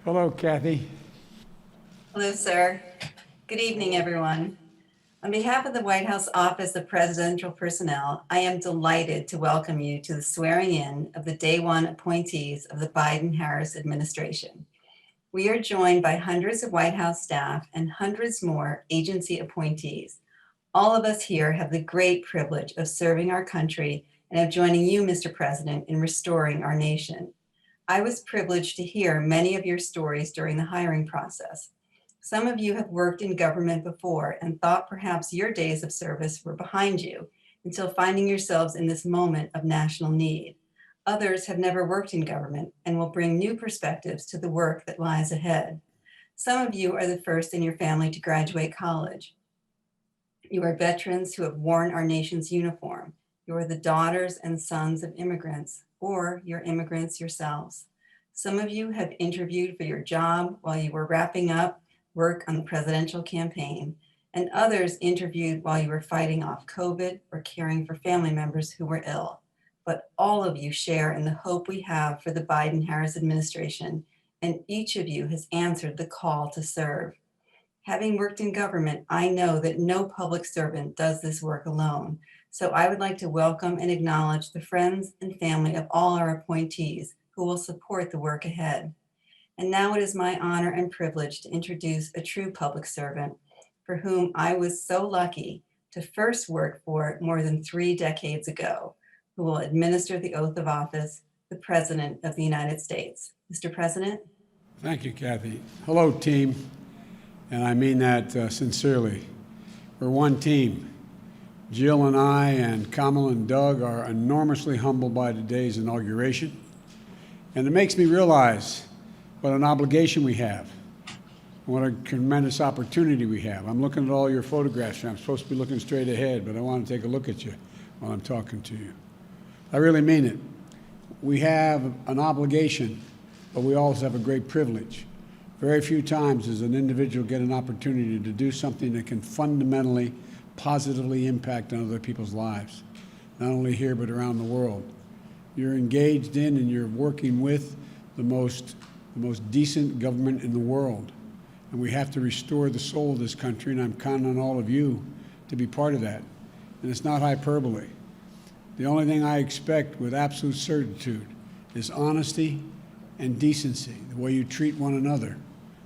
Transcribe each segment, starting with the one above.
Hello, Kathy. Hello, sir. Good evening, everyone. On behalf of the White House Office of Presidential Personnel, I am delighted to welcome you to the swearing in of the Day One appointees of the Biden-Harris administration. We are joined by hundreds of White House staff and hundreds more agency appointees. All of us here have the great privilege of serving our country and of joining you, Mr. President, in restoring our nation. I was privileged to hear many of your stories during the hiring process. Some of you have worked in government before and thought perhaps your days of service were behind you until finding yourselves in this moment of national need. Others have never worked in government and will bring new perspectives to the work that lies ahead. Some of you are the first in your family to graduate college. You are veterans who have worn our nation's uniform. You are the daughters and sons of immigrants, or you're immigrants yourselves. Some of you have interviewed for your job while you were wrapping up work on the presidential campaign, and others interviewed while you were fighting off COVID or caring for family members who were ill. But all of you share in the hope we have for the Biden-Harris administration, and each of you has answered the call to serve. Having worked in government, I know that no public servant does this work alone. So I would like to welcome and acknowledge the friends and family of all our appointees who will support the work ahead. And now it is my honor and privilege to introduce a true public servant for whom I was so lucky to first work for more than 3 decades ago, who will administer the oath of office, the President of the United States. Mr. President. Thank you, Kathy. Hello, team. And I mean that sincerely. We're one team. Jill and I and Kamala and Doug are enormously humbled by today's inauguration. And it makes me realize what an obligation we have, what a tremendous opportunity we have. I'm looking at all your photographs. I'm supposed to be looking straight ahead, but I want to take a look at you while I'm talking to you. I really mean it. We have an obligation, but we also have a great privilege. Very few times does an individual get an opportunity to do something that can fundamentally, positively impact on other people's lives, not only here but around the world. You're engaged in and you're working with the most decent government in the world. And we have to restore the soul of this country, and I'm counting on all of you to be part of that. And it's not hyperbole. The only thing I expect with absolute certitude is honesty and decency, the way you treat one another,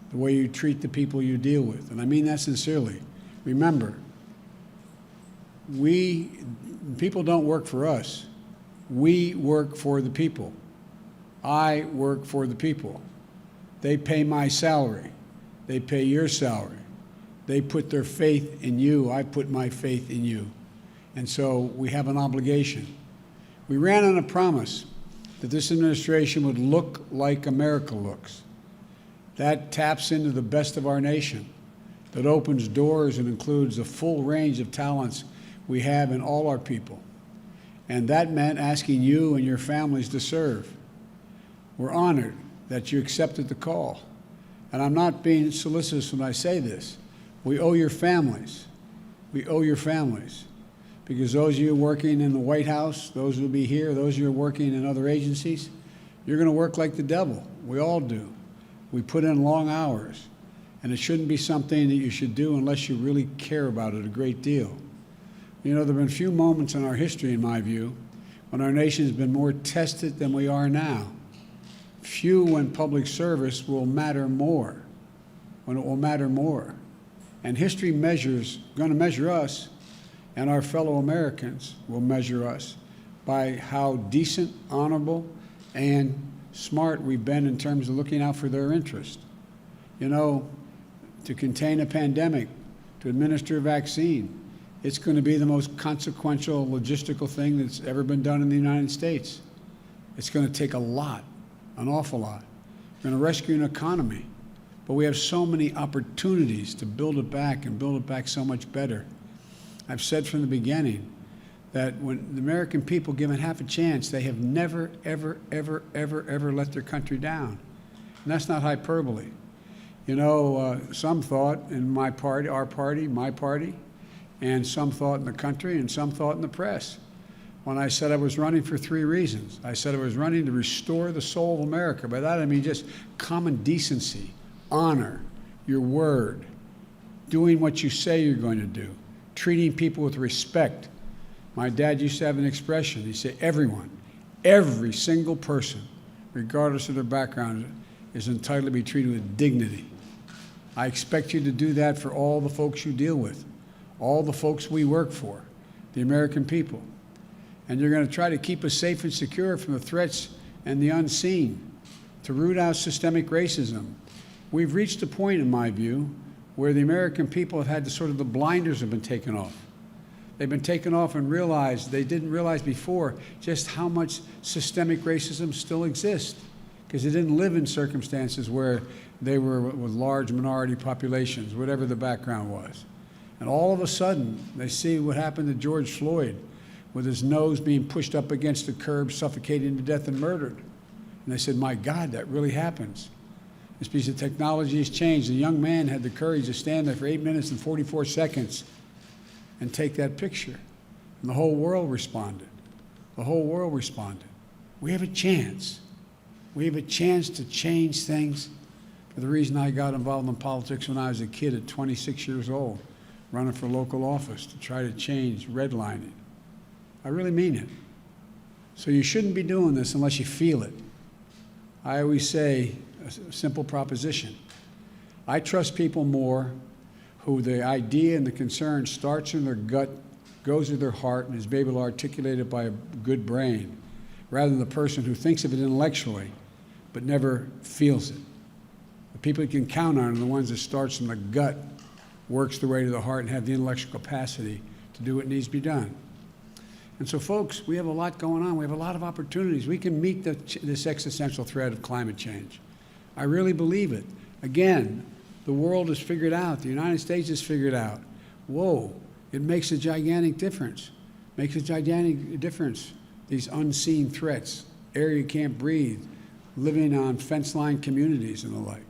the way you treat the people you deal with. And I mean that sincerely. Remember, people don't work for us. We work for the people. I work for the people. They pay my salary. They pay your salary. They put their faith in you. I put my faith in you. And so we have an obligation. We ran on a promise that this administration would look like America looks. That taps into the best of our nation, that opens doors and includes a full range of talents we have in all our people. And that meant asking you and your families to serve. We're honored that you accepted the call. And I'm not being solicitous when I say this. We owe your families. We owe your families. Because those of you working in the White House, those who will be here, those of you working in other agencies, you're going to work like the devil. We all do. We put in long hours. And it shouldn't be something that you should do unless you really care about it a great deal. You know, there have been few moments in our history, in my view, when our nation has been more tested than we are now. Few when public service will matter more, when it will matter more. And history going to measure us, and our fellow Americans will measure us by how decent, honorable, and smart we've been in terms of looking out for their interest. You know, to contain a pandemic, to administer a vaccine, it's going to be the most consequential logistical thing that's ever been done in the United States. It's going to take a lot, an awful lot. We're going to rescue an economy, but we have so many opportunities to build it back and build it back so much better. I've said from the beginning that when the American people given half a chance, they have never, ever, ever, ever, ever let their country down. And that's not hyperbole. You know, some thought in my party, our party, my party, and some thought in the country, and some thought in the press, when I said I was running for 3 reasons. I said I was running to restore the soul of America. By that I mean just common decency, honor, your word, doing what you say you're going to do, treating people with respect. My dad used to have an expression. He said, everyone, every single person, regardless of their background, is entitled to be treated with dignity. I expect you to do that for all the folks you deal with, all the folks we work for, the American people. And you're going to try to keep us safe and secure from the threats and the unseen, to root out systemic racism. We've reached a point, in my view, where the American people have had the blinders have been taken off. They've been taken off and realized, they didn't realize before, just how much systemic racism still exists, because they didn't live in circumstances where they were with large minority populations, whatever the background was. And all of a sudden, they see what happened to George Floyd, with his nose being pushed up against the curb, suffocated to death and murdered. And they said, my God, that really happens. This piece of technology has changed. The young man had the courage to stand there for 8 minutes and 44 seconds and take that picture. And the whole world responded. The whole world responded. We have a chance. We have a chance to change things. For the reason I got involved in politics when I was a kid at 26 years old, running for local office to try to change redlining. I really mean it. So you shouldn't be doing this unless you feel it. I always say a simple proposition. I trust people more who the idea and the concern starts in their gut, goes to their heart, and is able to articulate it by a good brain, rather than the person who thinks of it intellectually but never feels it. The people you can count on are the ones that starts from the gut, works their way to the heart, and have the intellectual capacity to do what needs to be done. And so, folks, we have a lot going on. We have a lot of opportunities. We can meet this existential threat of climate change. I really believe it. Again, the world has figured out, the United States has figured out, whoa, it makes a gigantic difference. Makes a gigantic difference, these unseen threats, air you can't breathe, living on fence-line communities and the like.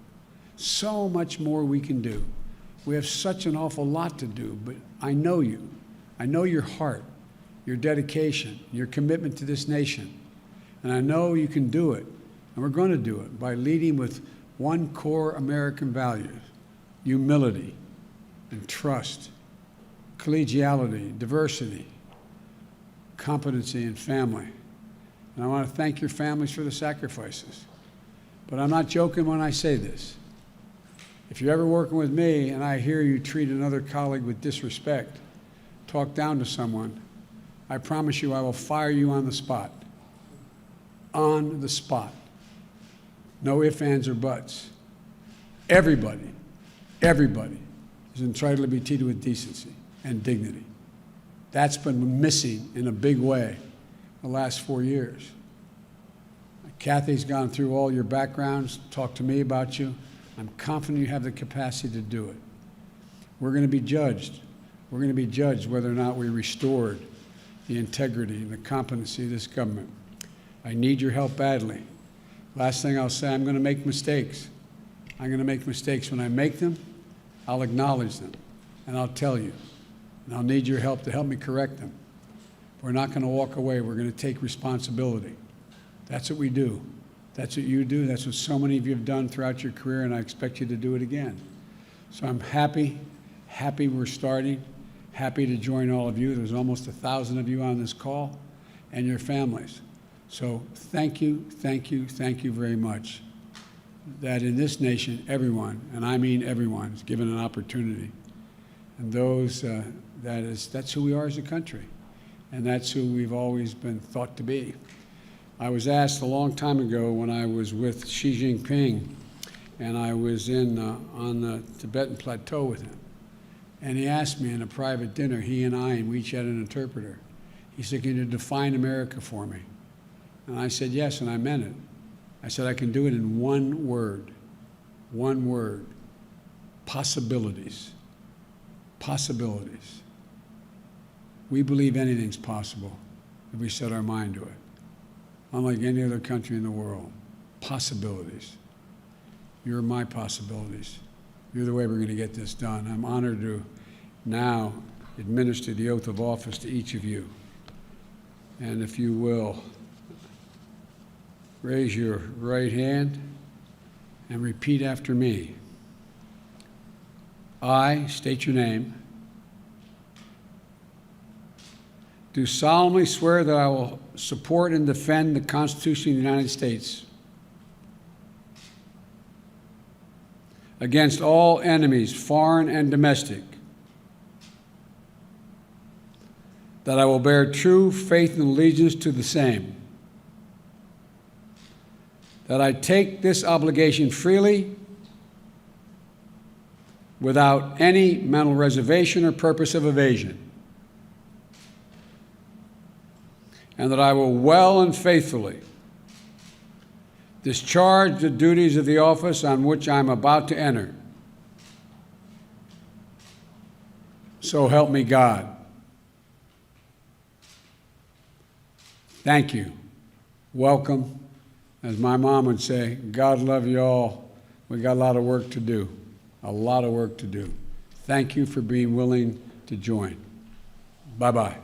So much more we can do. We have such an awful lot to do, but I know you. I know your heart, your dedication, your commitment to this nation. And I know you can do it, and we're going to do it by leading with one core American value: humility and trust, collegiality, diversity, competency, and family. And I want to thank your families for the sacrifices. But I'm not joking when I say this. If you're ever working with me and I hear you treat another colleague with disrespect, talk down to someone, I promise you I will fire you on the spot. On the spot. No ifs, ands, or buts. Everybody is entitled to be treated with decency and dignity. That's been missing in a big way the last 4 years. Kathy's gone through all your backgrounds, talked to me about you. I'm confident you have the capacity to do it. We're going to be judged. We're going to be judged whether or not we restored the integrity and the competency of this government. I need your help badly. Last thing I'll say, I'm going to make mistakes. I'm going to make mistakes. When I make them, I'll acknowledge them, and I'll tell you. And I'll need your help to help me correct them. We're not going to walk away. We're going to take responsibility. That's what we do. That's what you do. That's what so many of you have done throughout your career, and I expect you to do it again. So I'm happy we're starting, happy to join all of you. There's almost 1,000 of you on this call, and your families. So thank you very much. That in this nation, everyone, and I mean everyone, is given an opportunity. And those, that's who we are as a country. And that's who we've always been thought to be. I was asked a long time ago when I was with Xi Jinping, and I was on the Tibetan Plateau with him. And he asked me in a private dinner, he and we each had an interpreter. He said, can you define America for me? And I said, yes, and I meant it. I said, I can do it in one word, possibilities. Possibilities. We believe anything's possible if we set our mind to it. Unlike any other country in the world, possibilities. You're my possibilities. You're the way we're going to get this done. I'm honored to now administer the oath of office to each of you. And if you will, raise your right hand and repeat after me. I state your name. Do solemnly swear that I will support and defend the Constitution of the United States against all enemies, foreign and domestic, that I will bear true faith and allegiance to the same, that I take this obligation freely without any mental reservation or purpose of evasion, and that I will well and faithfully discharge the duties of the office on which I am about to enter. So help me God. Thank you. Welcome. As my mom would say, God love you all. We got a lot of work to do. A lot of work to do. Thank you for being willing to join. Bye-bye.